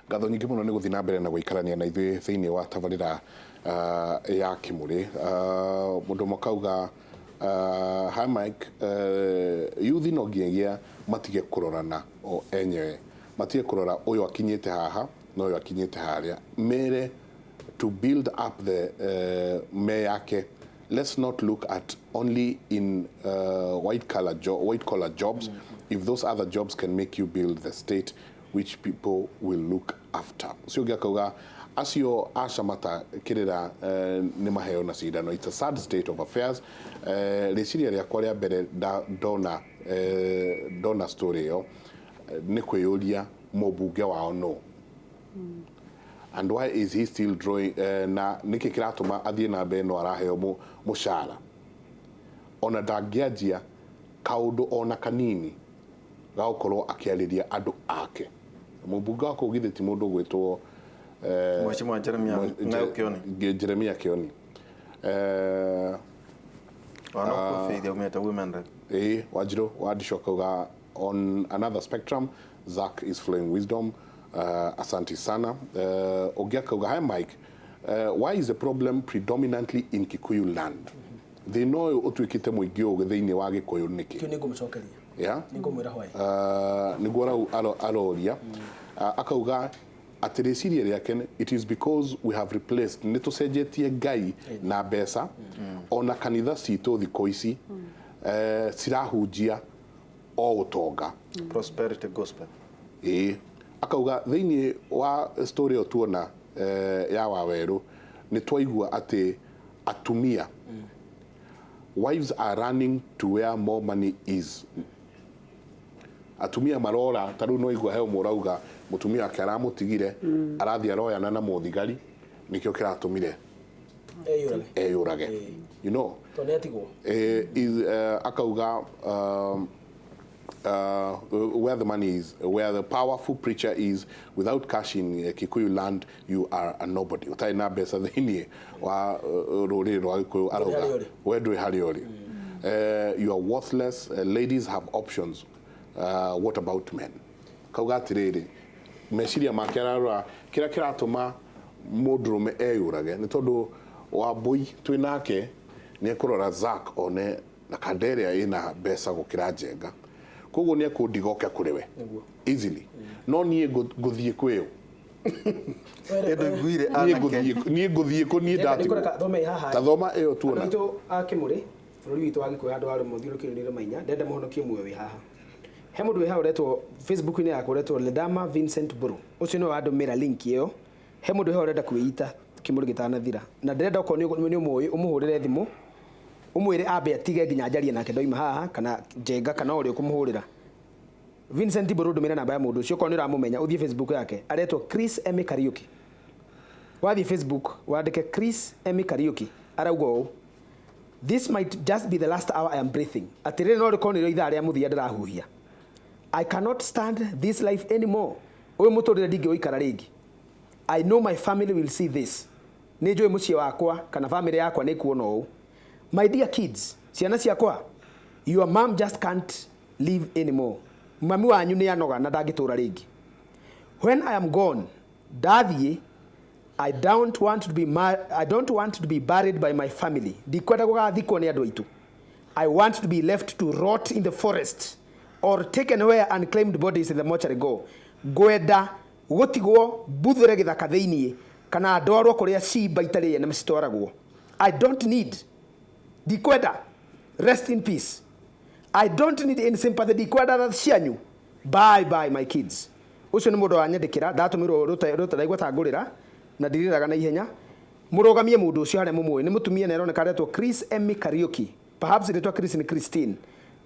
ngatho nyingĩ mũno nĩ gũthiĩ na mbere na gũikarania na ithuĩ thĩinĩ wa tabarĩra ya Kimuri. Mũndũ makauga hi Mike, yuthi no nginyagia matige kũrorana o enyewe, matige kũrora ũyũ akinyĩte haha na ũyũ akinyĩte harĩa, mere to build up the me yake. Let's not look at only in white collar jobs. If those other jobs can make you build the state which people will look after. So gakauga asio ashamata kirira ni maheo na sidano. It's a sad state of affairs. Reciria ria kwa ria mbere dona story yo ni kwiyuria mobunge wao no. And why is he still drawing na niki kiratuma athie na mbere no araheo mushara ona dangiajia kaundu ona kanini gaokorwo akiariria andu ake. Mubunge wako ugithe ti mundu gwitwo Mheshimiwa Jeremia Kioni. Wajiro wadishoka on another spectrum. Zach is flowing wisdom. Asante sana. Ogiaka hi Mike. Why is the problem predominantly in Kikuyu land? They know otuikite muigio githini wa Gikuyu niki. Kyo nigumucokeria. Yeah. Nigumwira hwai. Nigora aloria. Akauga atireciria riake it is because we have replaced nitucenjetie ngai na mbeca ona kanitha citũ thikũ ici cirahunjia o utonga prosperity gospel. Akauga thĩinĩ wa story o tuona ya Waweru nĩ twaigua atĩ atumia wives are running to where more money is. Atumia marora taru no igwa heo murauga mutumia wake aramutigire arathia royana na muthigari nikio kiratumire eyurage. You know is akauga where the money is, where the powerful preacher is, without cash in Kikuyu land you are a nobody. Utai na besa thini wa rori rwa Gikuyu arauga wedwe hariori. You are worthless. Ladies have options. What about men? Kauga tiriri meciria makerarwa kira kiratuma mundurume eyurage ni tondu wa boy twinake ni ekurora Zach one na kanderia ina besa gukira njenga koguo ni ekundigoka kuriwe easily no nie guthie kweyo nie guthie ko nie ndati ta thoma eyo tuona to Kimuri bururi witu wa Gikuyu andu ari muthiurukirire mainya ndenda muhonokie muoyo wi haha. He mundu wi ha uretwo Facebook ni yako uretwo Ledama Vincent Buru. Ucio no andumira link iyo. He mundu wi ha urenda kwiyita Kimuri gitanathira. Na ndenda ko ni umuoyo umuhurire thimu. Umwire abe atige nginya njarie nake ndoima haha kana njenga kana uri kumuhurira. Vincent Buru ndumira namba ya mundu ucio ko ni uramumenya uthie Facebook yake. Aretwo Chris M Kariuki. Wathi Facebook wandike Chris M Kariuki. Araugo this might just be the last hour I am breathing. Atire no rikoniro ithaa ria muthia ndirahuhia. I cannot stand this life anymore. Oyo mutorire ndingi oikara ringi. I know my family will see this. Nijoe mucie wakwa kana family yakwa ni kuona ũũ. My dear kids, ciana ciakwa, your mom just can't live anymore. Mami wanyu ni anoga na ndagitura ringi. When I am gone, ndathie, I don't want to be buried by my family. Ndikwenda gugathikwo ni andu aitu. I want to be left to rot in the forest or taken where unclaimed bodies in the mortuary go. Gwenda gutigwo buthure githaka thiini kana ndorwo kuria ciimba itari na mcitwaragwo. I don't need. Ndikwenda. Rest in peace. I don't need any sympathy. Ndikwenda cianyu. Bye bye my kids. Ucio ni mundu wanyandikira ndatumirwo rutaraigwa tangurira na ndiriraga na ihenya. Murugamie mundu ucio hare mumwe ni mutumia na eroneka retwo Chris M Kariuki. Perhaps retwo Chris ni Christine.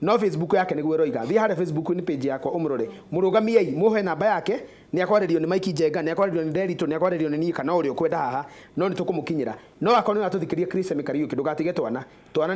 No Facebook yake niguo roiga. Thia hare Facebook ni page yakwa umurore. Murugamiei muhe namba yake ni akwarerio ni Mike Njenga ni akwarerio ni Derito ni akwarerio ni Nika na uri ukwenda haha no ni tukumukinyira. No akoni na tuthikiria Chris M Kariuki ndugatige twana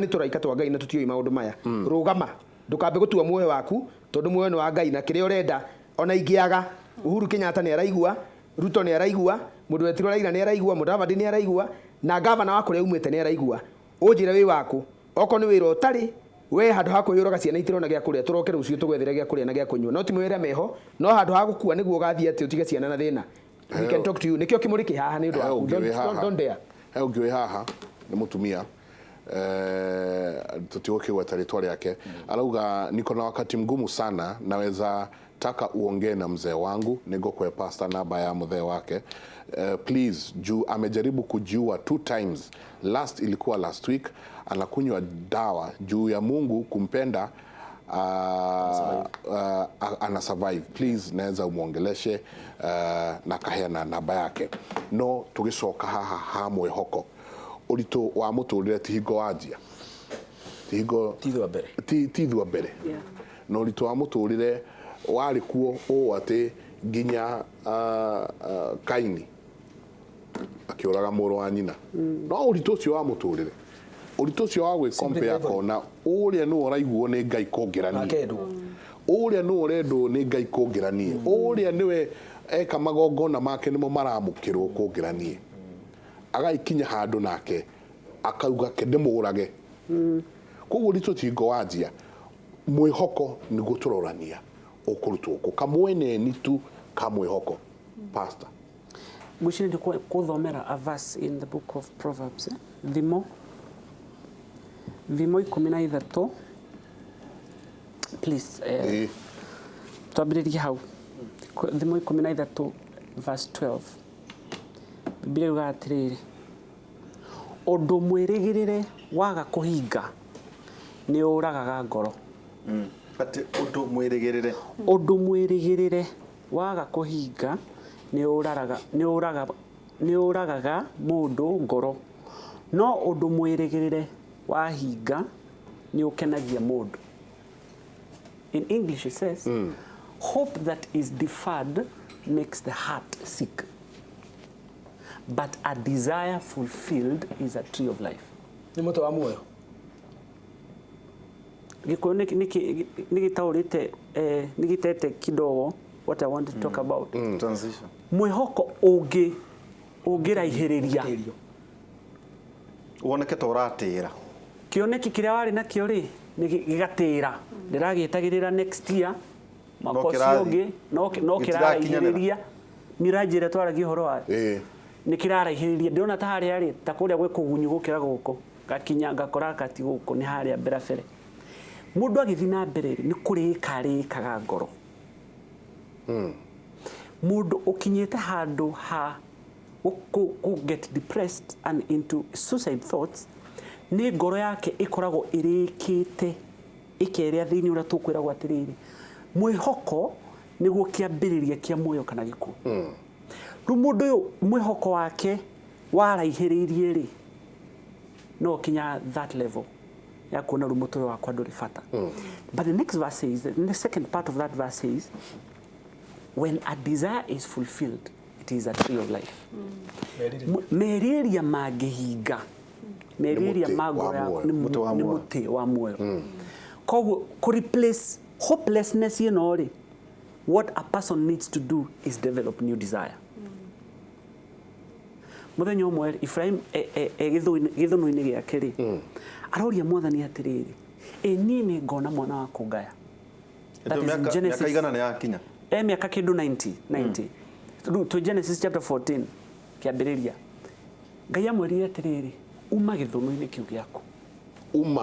ni turaika twa Ngai na tutioi maundu maya. Rugama ndukambe gutua muoyo waku tondu muoyo ni wa Ngai na kire urenda ona ingiaga Uhuru Kenyatta ni araigua Ruto ni araigua mundu wetirwo Raila ni araigua Mudavadi ni araigua na gavana wako ria umete ni araigua unjire wi waku oko ni wira utari we handu ha kwiyuraga ciana itirona gia kuria turoke rucio tugwethire gia kuria na gia kunywa no ti mwire meho no handu ha gukua niguo gathie ati utige ciana na thina We can talk to you. Nikio Kimuri haha ni don't dare. He ungiwe haha ni mutumia tutioke wa territory yake. Alauga niko na wakati mgumu sana, naweza taka uongee na mzee wangu, nigo kwa pasta namba ya mzee wake. Please, juu amejaribu kujiua 2 times. Last ilikuwa last week, anakunywa dawa juu ya Mungu kumpenda ana survive. Please naweza umuongeleshe na kaheana namba yake. No tugicoka haha ha mwihoko urito wa muturire tihingo wajia tihingo tithwa mbere no urito wa muturire wari kuo o ate nginya kaini akiuraga muru wa nyina no urito ucio wa muturire urito ucio wa gwe compare kona uria no uraiguo ni Ngai kongeranie uria no urendo ni Ngai kongeranie uria niwe eka magongona make nimo maramukirwo kongeranie agaikinya handu nake akauga kendemurage koguo rito tingo wajia mwihoko ni guturorania ukurutwo kamwene nitu kamwihoko pastor Mushini ndi kuthomera a verse in the book of Proverbs Thimo 13 please twambiririe hau Thimo 13 verse 12 Biblia yuga atiriri undu mwirigirire waga kuhinga ni uragaga ngoro ati undu mwirigirire waga kuhinga ni uragaga mundu ngoro no undu mwirigirire wahinga ni ukenagia mundu. In English it says hope that is deferred makes the heart sick, but a desire fulfilled is a tree of life. Ni moto wa moyo. Giko nikitaurite nikitete kidogo what I want to talk about. Transition. Mwihoko ugiraihiriria. Woneke toratira. Kioneki kiria wari na kiori nigigatira. Ndiragitagirira next year. Makosioge no kiraraihiriria. Mirajire twaragia horo wa. Nikiraraihiriria ndiona ta hari ari ta kuria gwe kugunyu gukira guko. Gakinya ngakora kati guko ni hari berafere. Mundu agithina mbere ni kurika ngoro. Mundu ukinyete handu ha get depressed and into suicide thoughts ni ngoro yake ikoragwo irikite ikeria thini ura tukwira gwatiriri mwihoko niguo kiambiriria kia muoyo kana giku mundu uyu mwihoko wake waraihiririe ri no kinya that level ya kuona rumuto wakwa nduri fata but the next verse says, the second part of that verse says, when a desire is fulfilled, it is a tree of life. Meriria magihinga. Meriria magora ni muti wa muoyo. Koguo ku replace hopelessness what a person needs to do is develop new desire. Muthenya umwe Ephraim githunu-ini giake ri aroria mwathani atiriri ni ngona mwana wa kungaya. That is in Genesis. Miaka igana yakinya. Miaka kindu 90. To Genesis chapter 14 kiambiriria. Ngai amwirire atiriri uma githunu-ini kiu giaku.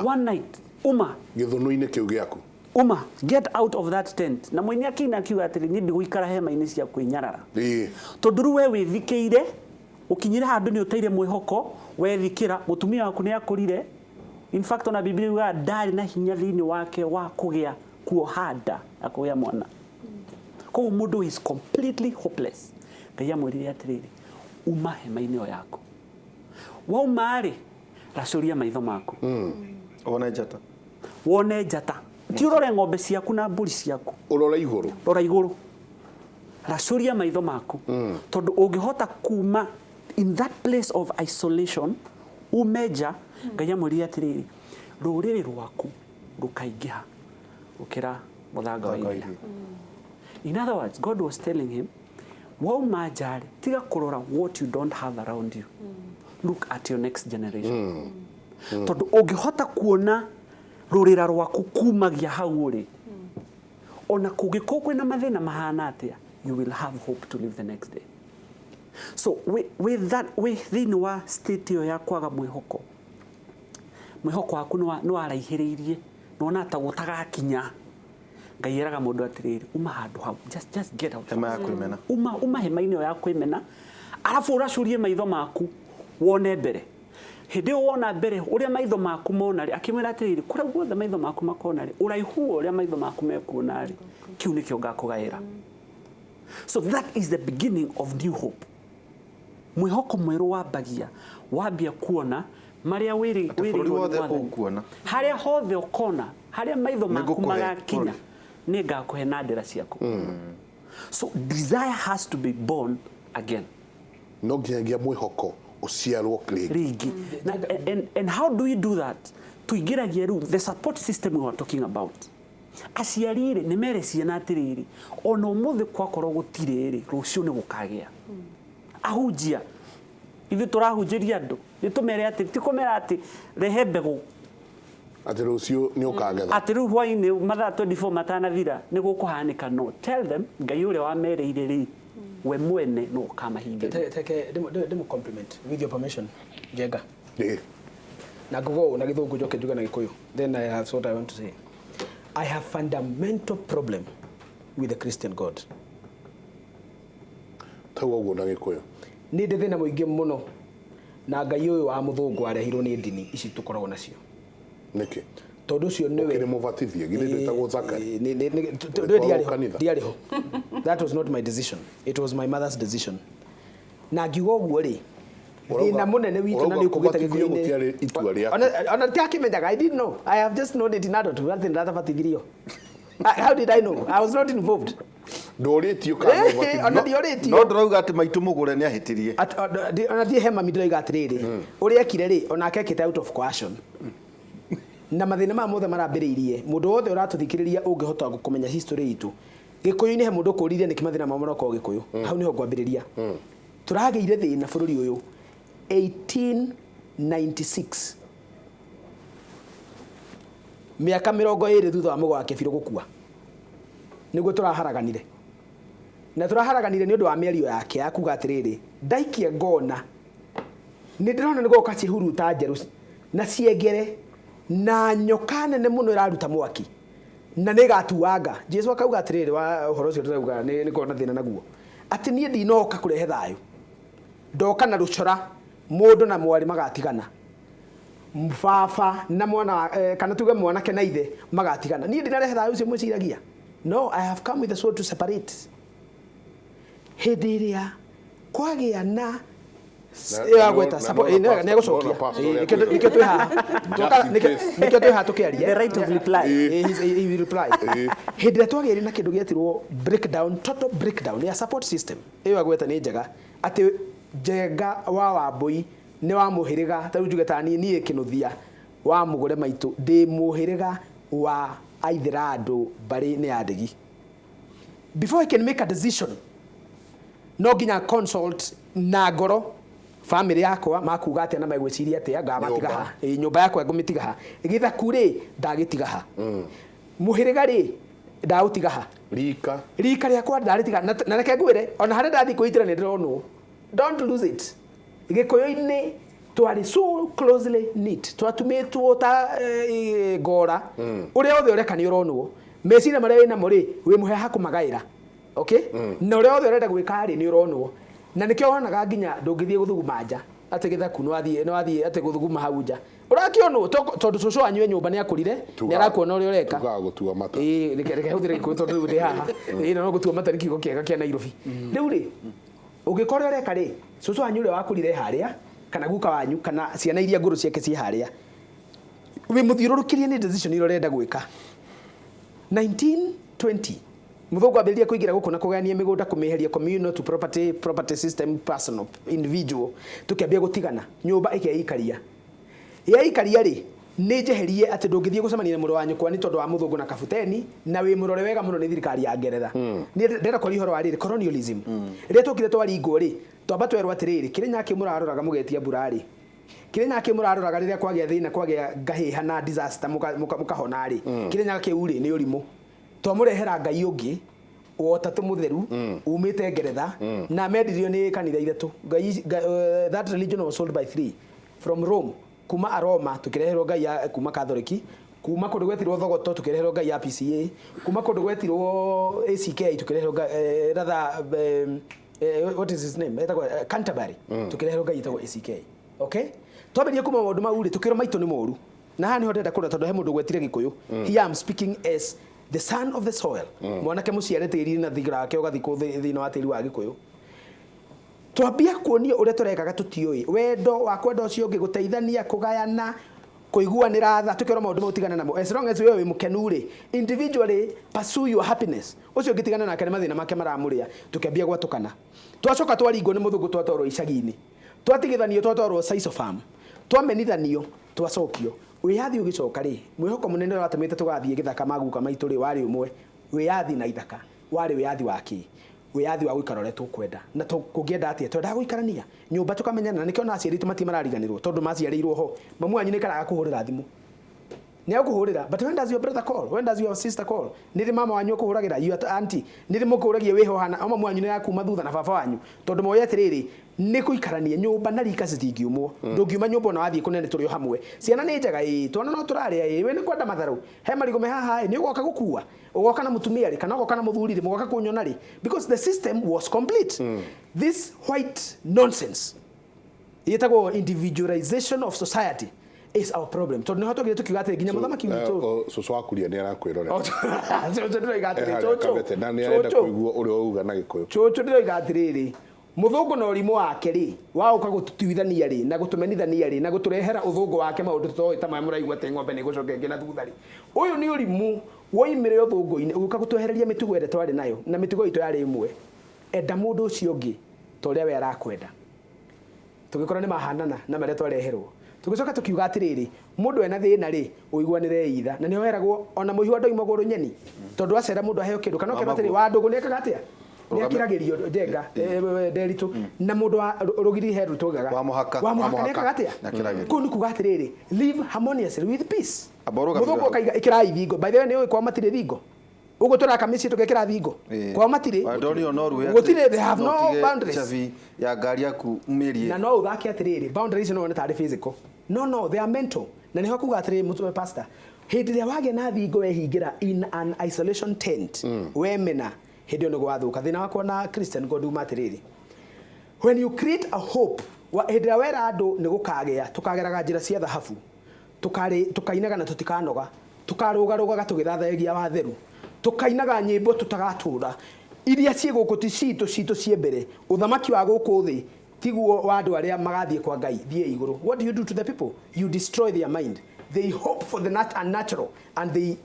One night uma githunu-ini kiu giaku. Uma, get out of that tent. Na mwenye akina kiuga atiri ni ndiguikara hema-ini cia kwinyarara. Tondu we withikiire ukinyira handu ni uteire mwihoko wethikira mutumia waku ni akurire. In fact ona Biblia yuga ndari na hinya thini wake wa kugia kuohanda akuya mwana. Kwa mundu is completely hopeless. Ngai amwirire atiriri uma hema-ini o yako. Wauma ri racuria maitho maku. Wone njata. Ti urore ng'ombe ciaku na mburi ciaku. Urora iguru. Rora iguru. Racuria maitho maku. Tondu ungihota kuma in that place of isolation umeja Ngai amwirire atiriri ruriri rwaku rukaingiha ukira muthanga wa iria. In other words, God was telling him, wauma njari tiga kurora what you don't have around you. Look at your next generation. Tondu ungihota kuona rurira rwaku kumagia hau uri ona kugiko kwina mathina mahana atia, you will have hope to live the next day. So with that thini wa state yo ya kwaga mwihoko waku no araihiririe nona ta gutagakinya ngai eraga mundu atiriri uma handu hau just get out hema ya kwimena uma hema-ini ya kwimena arafu uracurie maitho maku wone mbere hindi wona mbere uria maitho maku mona ri akimwira atiriri kuria guothe maitho maku makona ri uraihu uria maitho maku mekuona ri kiu nikio ngakugaira. So that is the beginning of new hope. Mwihoko mweru wambia kuona maria wiri wothe ukuona haria hothe ukona haria maitho maku magakinya ni ngakuhe na ndera ciaku. So desire has to be born again. No nginyagia mwihoko uciarwo rigi. And how do we do that? Tuigiragia ru the support system we are talking about. Aciarire ni mere ciana atiriri ona umuthi kwakorwo gutiriri rucio ni gukagia. Ahujia ithu turahunjiria andu nitumere ati tikomera ati rehe mbegu ati rucio ni ukagetha ati ru hwaini mathaa 24 matanathira ni gukuhanika. No, tell them ngai uria wamereire ri we mwene no kamahingira. Take demo compliment with your permission Jega. Eh. Na gogo na githungu joke juga na gikuyu. Then I have what I want to say. I have fundamental problem with the Christian God. Tawo na gikuyu. Ni ndethe na muingi muno na ngai uyu wa muthungu arehirwo ni ndini ici tukoragwo nacio. Niki? Tondu cio niwe ni muvatithie githe ndetagwo Zakari. Diariho. That was not my decision. It was my mother's decision. Na ngiugo guo ri na munene witu na ni ukugita githini itua ria. Ona tiakimenyaga. I didn't know. I have just known it in adult. Nothing rather fatithirio. How did I know? I was not involved. Ndoritio kana uvatithio. Ona dioritio. No ndurauga ati maitu mugure ni ahitirie. Ona die hema midroiga atiriri. Uri ekire ri ona akekite out of coercion. Na mathina ma mothe marambiriirie mundu wothe uratuthikiriria ungihota gukumenya history itu gikuyu-ini he mundu kuririe ni kimathina ma moroko gikuyu hau niho ngwambiriria turageire thina bururi uyu 1896 miaka 20 thutha wa mugo wa Kibiru gukua niguo turaharaganire na turaharaganire ni undu wa mĩario yake ya kuga atiriri ndaikia ngona ni ndirona ni goka cihuruta njeru na ciengere na nyoka nene muno iraruta mwaki na nigatuanga Jesu akauga atiriri wa uhoro ucio turauga ni kona thina naguo ati nie ndinoka kurehe thayu ndoka na rucora mundu na mwari magatigana mfafa na mwana kana tuge mwanake na ithe magatigana nie ndinarehe thayu ucio mwiciragia. No, I have come with the sword to separate. Hediria kwagia na gweta support ne gucokia nikio twi ha tukiaria the right of reply. He will reply. Hediria twagire na kindu gietirwo breakdown, total breakdown ya support system iyo agweta ni njega ati Njenga wa Wambui ni wa muhiriga ta rujuge ta ni kinuthia wa mugure maitu ndi muhiriga wa aithira andu bari ni adigi. Before I can make a decision no ginya consult na ngoro family yakwa makuga atia na magwiciria atia ngamatiga ha nyumba yakwa ngumitiga ha igitha kure ndagitiga ha muhiriga ri ndautiga ha rika riakwa ndaritiga na reke ngwire ona hare ndathi kuitira ni ndironwo. Don't lose it. Gikuyu-ini twari so closely knit twatumitwo ta ngora uria othe ureka ni uronwo mecina maria wina muri wi muheha kumagaira. Okay? Na uria othe urenda gwika ri ni uronwo na nikio wonaga nginya ndungithie guthuguma nja ati githaku no athie ati guthuguma hau nja urakionwo tondu cucu anywe nyumba ni akurire ni arakuona uria ureka gutua mata reke huthire gikuyu tondu ndi haha no gutua mata ni kiugo kiega kia Nairobi riu ri ugikora ureka ri cucu anyu uria wakurire haria kana guka wanyu kana ciana iria nguru ciake ci haria wi muthiururukirie ni decision iro renda gwika 1920 muthungu ambiririe kuigira guku na kugania migunda kumiheria communal to property system personal individual tukiambia gutigana nyumba ikiikaria ri ni njeherie ati ndungithie gucemania na muru wanyu kwa ni tondu wa muthungu na kabuteni na wi murore wega muno ni thirikari ya Ngeretha ni ndenda kori horo wa riri colonialism ria tukire twaringo ri twamba twerwo atiriri kirinya kimuraroraga mugetia burari kirinya kimuraroraga riria kwagia thina kwagia ngahiha na disaster mukahona ri kirinya kiuri ni urimu twamurehera ngai ungi wotatu mutheru umite Ngeretha na mendirio ni kanitha ithatu. That religion was sold by 3 from Rome, kuma Aroma tukireherwo ngai ya kuma Katholiki, kuma kundu gwetirwo Thogoto tukireherwo ngai ya PCA, kuma kundu gwetirwo ACK tukireherwo rather what is his name, Canterbury tukireherwo ngai itagwo ACK. Okay, twambirie kuma maundu mau ri tukiro maitu ni moru na hani ndenda kura tondu he mundu gwetire Gikuyu. Here I am speaking as the son of the soil, mwanake muciare tiri na thigira yake ugathiko thina wa tiri wa Gikuyu. Twambia kuonio uria turekaga tutioi wendo wa kwenda ucio ungi guteithania kugayana kuiguanira tha tukiro maundu mutigana namo as long as wewe wi mukenu ri individually pursue your happiness. Ucio ngitigana nake ni mathina make maramuria tukiambia gwatukana twacoka twaringo ni muthungu twatwarwo icagi-ini twatigithanio twatwarwo Saiso farm twamenithanio twacokio wiyathi ugicoka ri mwihoko munene watumite tugathie githaka maguka maitu ri wari umwe wiyathi na ithaka wari wiyathi waki wiyathi wa guikara ore tukwenda na tukungienda atia twenda guikarania nyumba tukamenyana na nikio na aciari tu mati marariganirwo tondu maciarirwo ho mamu anyu nikaraga kuhurira thimu ni akuhurira but when does your brother call, when does your sister call? Niri mama wanyu kuhuragira you auntie niri mukuragia wiho hana ama mamu anyu ni yakuma thutha na baba wanyu tondu moye atiriri ni kuikarania nyumba na rika citingiumwo ndungiuma nyumba na wathie kunene turi hamwe ciana ni njega twana no turaria we ni kwenda matharu he marigo me haha ni ugoka gukua ugoka na mutumia ri kana ugoka na muthuri ri mugoka kunyona ri because the system was complete. This white nonsense yetagwo individualization of society is our problem. Tondu hoto gire tukigate ginya muthamaki witu soso akuria ni arakwirorera chocho ndiro igate chocho na ni arenda kuigua uria uga na Gikuyu chocho ndiro igate riri muthungu na urimu wake ri wa uka gututwithania ri na gutumenithania ri na guturehera uthungu wake maundu tutoi ta mamuraigwa te ng'ombe ni gucoke ngina thutha ri uyu ni urimu woimire uthungu-ini uka gutwehereria mitugo ere twari nayo na mitugo itu yari imwe enda mundu ucio ungi to uria we arakwenda tugikora ni mahanana na maria twareherwo tugicoka tukiuga atiriri mundu ena thina ri uiguanire itha na niho eragwo ona muhiu andu imaguru nyeni tondu acera mundu aheo kindu kana ukira atiri wa ndugu nekaga atia ni akiragirio ndenga nderitu na mundu wa rugiri heru tugaga wa muhaka nekaga atia kuni kuga atiriri live harmoniously with peace muthungu kaiga ikira ithingo by the way ni kwa matire thingo ugo turaka misi tugekira thingo kwa matire ndoni onoru gutire they have no boundaries chavi ya ngari yaku umirie na no uthaki atiriri boundaries no ne tari physical no they are mental na niho kuga atiriri mutume pastor hindi ya wage na thingo wehingira in an isolation tent wemena hindi ono gwathuka thina wako na Christian God umatiriri when you create a hope hindi ya wera andu ni gukagea tukageraga njira cia thahabu tukainaga na tutikanoga tukarugarugaga tugithathagia watheru tukainaga nyimbo tutagatura iria cie guku ti citu cie mbere uthamaki wa guku thi tiguo wa andu aria magathie kwa Ngai thie iguru. What do you do to the people? You destroy their mind. They hope for the unnatural and they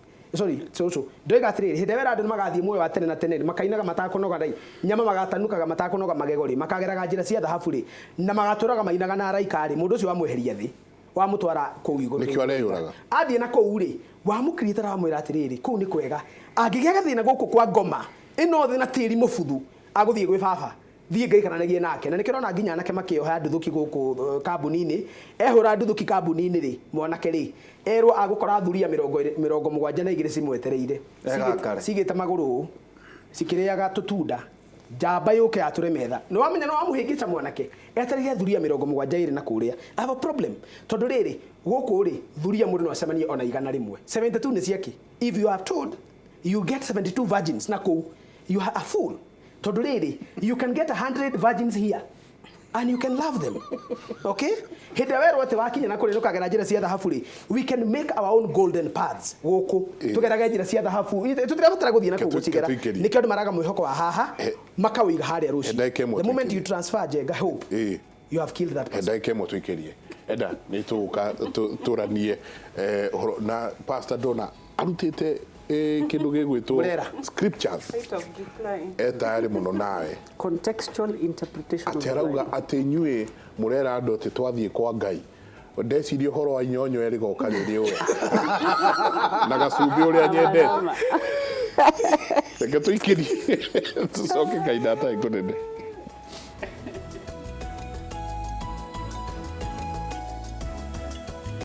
ndoiga atiriri hindi wera andu magathie muoyo wa tene na tene makainaga matakunoga dai nyama magatanukaga matakunoga magegori makageraga njira cia thahabu ri na magaturaga mainaga na araikari mundu ucio wamweheria thi wa mutwara kuu iguru nikio areyuraga athie na kuu ri wa mukritara mwira atiriri kuu ni kwega angigega thina guku kwa ngoma ino thina tiri mubuthu aguthie gwi baba thie ngaikaranagie nake na nikirona nginya nake makioha nduthuki guku kambuni-ini ehura nduthuki kambuni-ini ri mwanake ri erwo agukora thuria 70 na igiri cimwetereire cigite maguru cikiriaga tutunda njamba yuke ature metha no wamenya no wamuhingica mwanake etereire thuria 70 na kuria I have a problem tondu riri guku ri thuria mundu no acemanie ona igana rimwe 72 ni ciaki if you are told you get 72 virgins na ku you are a fool tondu riri you can get 100 virgins here and you can love them okay hindi werwo te wakinya na kuri nukagera njira cia thahabu ri we can make our own golden paths guku tugerage njira cia thahabu tutirabatara guthie na kugucigera nikio ndu maraga mwihoko wa haha makawiga haria ruci the moment you transfer jenga hope you have killed that person. Ndake mo tuikirie enda ni tuka turanie na pastor Dona arutite kindu gigwitwo scriptures etari muno nawe contextual interpretation of atirauga atinyue murera andu ati twathie kwa Ngai ndecirie horo wa nyonyo eri goka riri we na gacumbi uria nyendete reke tuikirie tucoke kaida ta ikunene